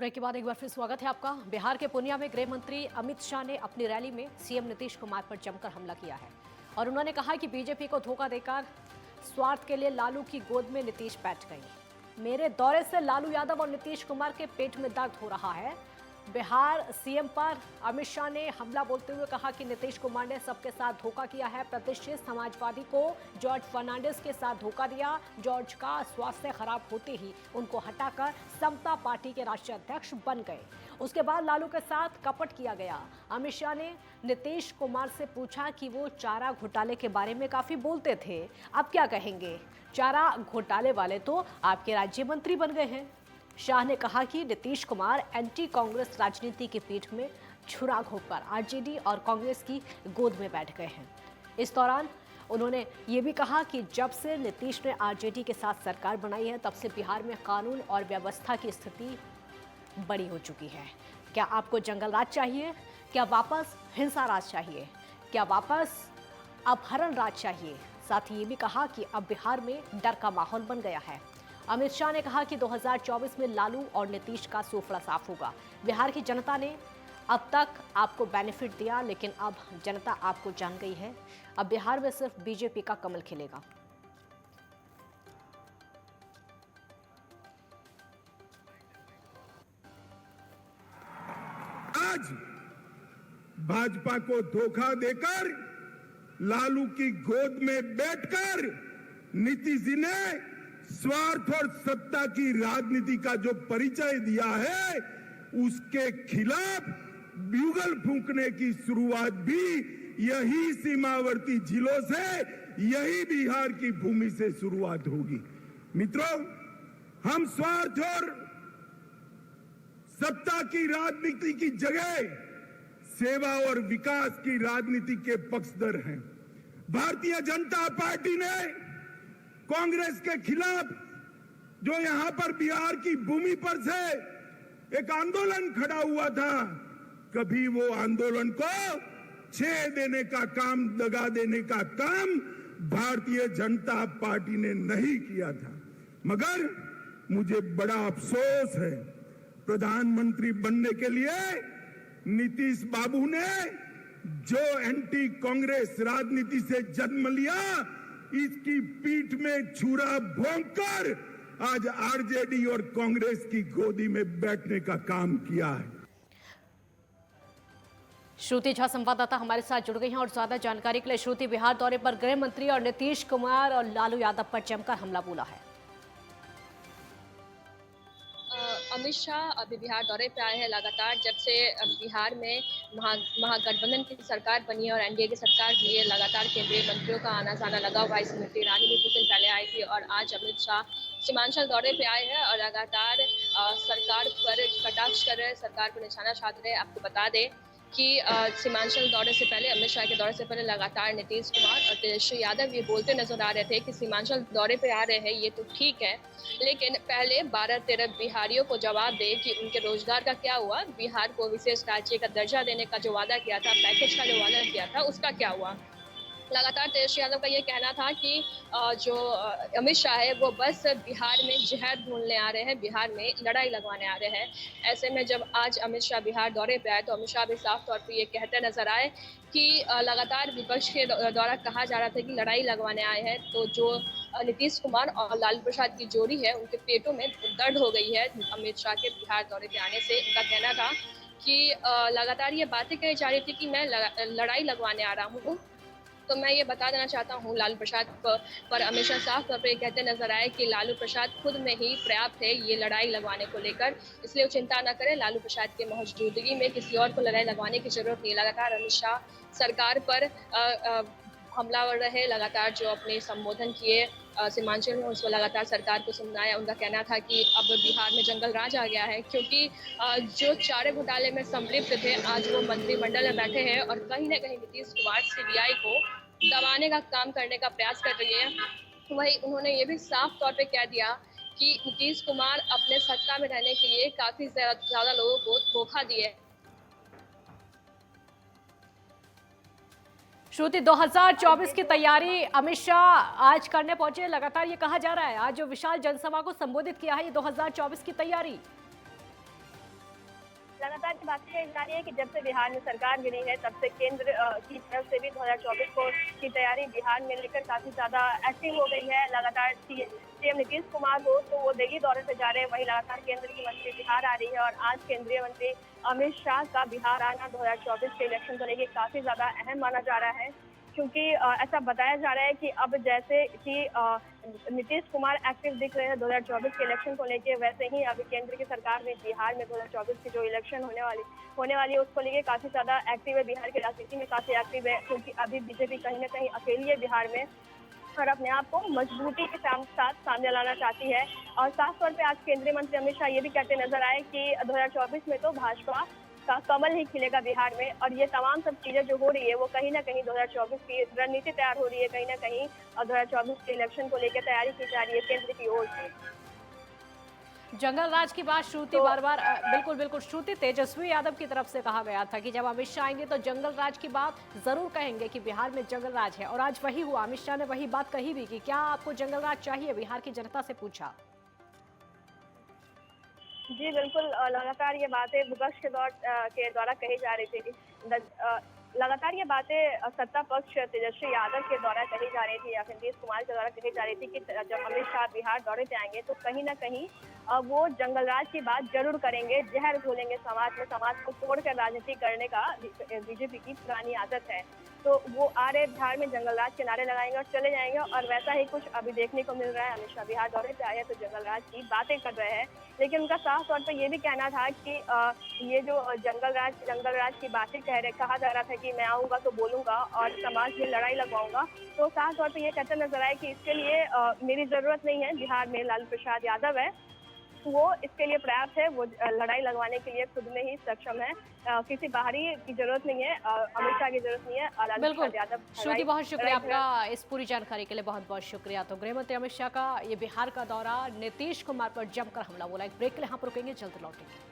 Break के बाद एक बार फिर स्वागत है आपका। बिहार के पूर्णिया में गृह मंत्री अमित शाह ने अपनी रैली में सीएम नीतीश कुमार पर जमकर हमला किया है और उन्होंने कहा कि बीजेपी को धोखा देकर स्वार्थ के लिए लालू की गोद में नीतीश बैठ गई। मेरे दौरे से लालू यादव और नीतीश कुमार के पेट में दर्द हो रहा है। बिहार सीएम पर अमित शाह ने हमला बोलते हुए कहा कि नीतीश कुमार ने सबके साथ धोखा किया है। प्रतिष्ठित समाजवादी को जॉर्ज फर्नांडिस के साथ धोखा दिया। जॉर्ज का स्वास्थ्य खराब होते ही उनको हटाकर समता पार्टी के राष्ट्रीय अध्यक्ष बन गए। उसके बाद लालू के साथ कपट किया गया। अमित शाह ने नीतीश कुमार से पूछा कि वो चारा घोटाले के बारे में काफी बोलते थे, अब क्या कहेंगे? चारा घोटाले वाले तो आपके राज्य मंत्री बन गए हैं। शाह ने कहा कि नीतीश कुमार एंटी कांग्रेस राजनीति की पीठ में छुरा घोंपकर आरजेडी और कांग्रेस की गोद में बैठ गए हैं। इस दौरान उन्होंने ये भी कहा कि जब से नीतीश ने आरजेडी के साथ सरकार बनाई है तब से बिहार में कानून और व्यवस्था की स्थिति बड़ी हो चुकी है। क्या आपको जंगल राज चाहिए? क्या वापस हिंसा राज चाहिए? क्या वापस अपहरण राज चाहिए? साथ ही ये भी कहा कि अब बिहार में डर का माहौल बन गया है। अमित शाह ने कहा कि 2024 में लालू और नीतीश का सूफड़ा साफ होगा। बिहार की जनता ने अब तक आपको बेनिफिट दिया, लेकिन अब जनता आपको जान गई है। अब बिहार में सिर्फ बीजेपी का कमल खिलेगा। आज भाजपा को धोखा देकर लालू की गोद में बैठकर नीतीश जी ने स्वार्थ और सत्ता की राजनीति का जो परिचय दिया है, उसके खिलाफ ब्यूगल फूंकने की शुरुआत भी यही सीमावर्ती जिलों से, यही बिहार की भूमि से शुरुआत होगी। मित्रों, हम स्वार्थ और सत्ता की राजनीति की जगह सेवा और विकास की राजनीति के पक्षधर हैं। भारतीय जनता पार्टी ने कांग्रेस के खिलाफ जो यहां पर बिहार की भूमि पर से एक आंदोलन खड़ा हुआ था, कभी वो आंदोलन को छेड़ देने का काम, दगा देने का काम भारतीय जनता पार्टी ने नहीं किया था। मगर मुझे बड़ा अफसोस है, प्रधानमंत्री बनने के लिए नीतीश बाबू ने जो एंटी कांग्रेस राजनीति से जन्म लिया, इसकी पीठ में छुरा भोंककर आज आरजेडी और कांग्रेस की गोदी में बैठने का काम किया है। श्रुति झा संवाददाता हमारे साथ जुड़ गई हैं और ज्यादा जानकारी के लिए। श्रुति, बिहार दौरे पर गृह मंत्री और नीतीश कुमार और लालू यादव पर जमकर हमला बोला है। अमित शाह अभी बिहार दौरे पे आए हैं। लगातार जब से बिहार में महागठबंधन की सरकार बनी है और एनडीए की सरकार भी है, लगातार केंद्रीय मंत्रियों का आना जाना लगा हुआ है। स्मृति ईरानी भी कुछ दिन पहले आई थी और आज अमित शाह सीमांचल दौरे पे आए हैं और लगातार सरकार पर कटाक्ष कर रहे हैं, सरकार पर निशाना साध रहे हैं। आपको बता दें कि सीमांचल दौरे से पहले, अमित शाह के दौरे से पहले लगातार नीतीश कुमार और तेजस्वी यादव ये बोलते नजर आ रहे थे कि सीमांचल दौरे पे आ रहे हैं, ये तो ठीक है, लेकिन पहले 12-13 बिहारियों को जवाब दे कि उनके रोजगार का क्या हुआ, बिहार को विशेष राज्य का दर्जा देने का जो वादा किया था, पैकेज का जो वादा किया था, उसका क्या हुआ। लगातार तेजस्वी यादव का ये कहना था कि जो अमित शाह है वो बस बिहार में जहर ढूंढने आ रहे हैं, बिहार में लड़ाई लगवाने आ रहे हैं। ऐसे में जब आज अमित शाह बिहार दौरे पे आए तो अमित शाह भी साफ तौर पे ये कहते नजर आए कि लगातार विपक्ष के द्वारा कहा जा रहा था कि लड़ाई लगवाने आए हैं, तो जो नीतीश कुमार और लालू प्रसाद की जोड़ी है उनके पेटों में दर्द हो गई है अमित शाह के बिहार दौरे पे आने से। उनका कहना था कि लगातार ये बातें कही जा रही थी कि मैं लड़ाई लगवाने आ रहा हूँ। तो मैं ये बता देना चाहता हूँ, लालू प्रसाद पर अमित शाह साफ तौर पर कहते नजर आए कि लालू प्रसाद खुद में ही पर्याप्त है ये लड़ाई लगवाने को लेकर, इसलिए वो चिंता न करें। लालू प्रसाद के मौजूदगी में किसी और को लड़ाई लगवाने की जरूरत नहीं। लगातार अमित शाह सरकार पर हमलावर रहे, लगातार जो अपने संबोधन किए सीमांचल में उसको लगातार सरकार को सुनाया। उनका कहना था कि अब बिहार में जंगल राज आ गया है, क्योंकि जो चारे घोटाले में संलिप्त थे आज वो मंत्रिमंडल में बैठे हैं और कहीं ना कहीं नीतीश कुमार सीबीआई को दबाने का काम करने का प्रयास कर रही है। वही उन्होंने ये भी साफ तौर पे कह दिया कि नीतीश कुमार अपने सत्ता में रहने के लिए काफी ज्यादा लोगों को धोखा दिए। श्रुति, 2024 की तैयारी अमित शाह आज करने पहुंचे। लगातार ये कहा जा रहा है आज जो विशाल जनसभा को संबोधित किया है, ये 2024 की तैयारी। लगातार की बात कही जा रही है कि जब से बिहार में सरकार गिरी है तब से केंद्र की तरफ से भी 2024 को की तैयारी बिहार में लेकर काफी ज्यादा एक्टिव हो गई है। लगातार सीएम नीतीश कुमार हो तो वो दिल्ली दौरे पे जा रहे हैं, वहीं लगातार केंद्र की मंत्री बिहार आ रही है और आज केंद्रीय मंत्री अमित शाह का बिहार आना 2024 के इलेक्शन को लेकर काफी ज्यादा अहम माना जा रहा है, क्योंकि ऐसा बताया जा रहा है कि अब जैसे कि नीतीश कुमार एक्टिव दिख रहे हैं 2024 के इलेक्शन को लेके, वैसे ही अभी केंद्र की सरकार में बिहार में 2024 की जो इलेक्शन होने वाली है उसको लेके काफी ज्यादा एक्टिव है। बिहार की राजनीति में काफी एक्टिव है, क्योंकि अभी बीजेपी कहीं ना कहीं अकेली है बिहार में और अपने आप को मजबूती के साथ सामने लाना चाहती है। और साफ तौर पे आज केंद्रीय मंत्री अमित शाह ये भी कहते नजर आए कि 2024 में तो भाजपा का कमल ही खिलेगा बिहार में, और ये तमाम सब चीजें जो हो रही है वो कहीं ना कहीं 2024 की रणनीति तैयार हो रही है, कहीं ना कहीं 2024 के इलेक्शन को लेकर तैयारी की जा रही है केंद्र की ओर से। जंगल राज की बात श्रुति बार बार बिल्कुल बिल्कुल श्रुति, तेजस्वी यादव की तरफ से कहा गया था कि जब अमित शाह आएंगे तो जंगल राज की बात जरूर कहेंगे कि बिहार में जंगल राज है, और आज वही हुआ। अमित शाह ने वही बात कही भी कि क्या आपको जंगल राज चाहिए, बिहार की जनता से पूछा। जी बिल्कुल, लगातार ये बातें विपक्ष के द्वारा कही जा रही थी। लगातार ये बातें सत्ता पक्ष तेजस्वी यादव के द्वारा कही जा रही थी या फिर नीतीश कुमार के द्वारा कही जा रही थी कि जब अमित शाह बिहार दौरे पे आएंगे तो कहीं ना कहीं वो जंगल राज की बात जरूर करेंगे, जहर घोलेंगे समाज में, समाज को तोड़कर राजनीति करने का बीजेपी की पुरानी आदत है। तो वो आ रहे बिहार में जंगल राज के नारे लगाएंगे और चले जाएंगे, और वैसा ही कुछ अभी देखने को मिल रहा है। अमित शाह बिहार दौरे पे आए हैं तो जंगल राज की बातें कर रहे हैं, लेकिन उनका साफ तौर पर ये भी कहना था कि ये जो जंगल राज की बातें कहा जा रहा था कि मैं आऊंगा तो बोलूंगा और समाज में लड़ाई लगवाऊंगा, तो साफ तौर पर ये कहते नजर आए कि इसके लिए मेरी जरूरत नहीं है। बिहार में लालू प्रसाद यादव है, वो इसके लिए पर्याप्त है, वो लड़ाई लगवाने के लिए खुद में ही सक्षम है, किसी बाहरी की जरूरत नहीं है, अमित शाह की जरूरत नहीं है। लालू प्रसाद यादव। श्रुति, बहुत शुक्रिया आपका इस पूरी जानकारी के लिए, बहुत बहुत शुक्रिया। तो गृह मंत्री अमित शाह का ये बिहार का दौरा, नीतीश कुमार पर जमकर हमला बोला। एक ब्रेक के लिए यहाँ पर रुकेंगे, जल्द लौटेंगे।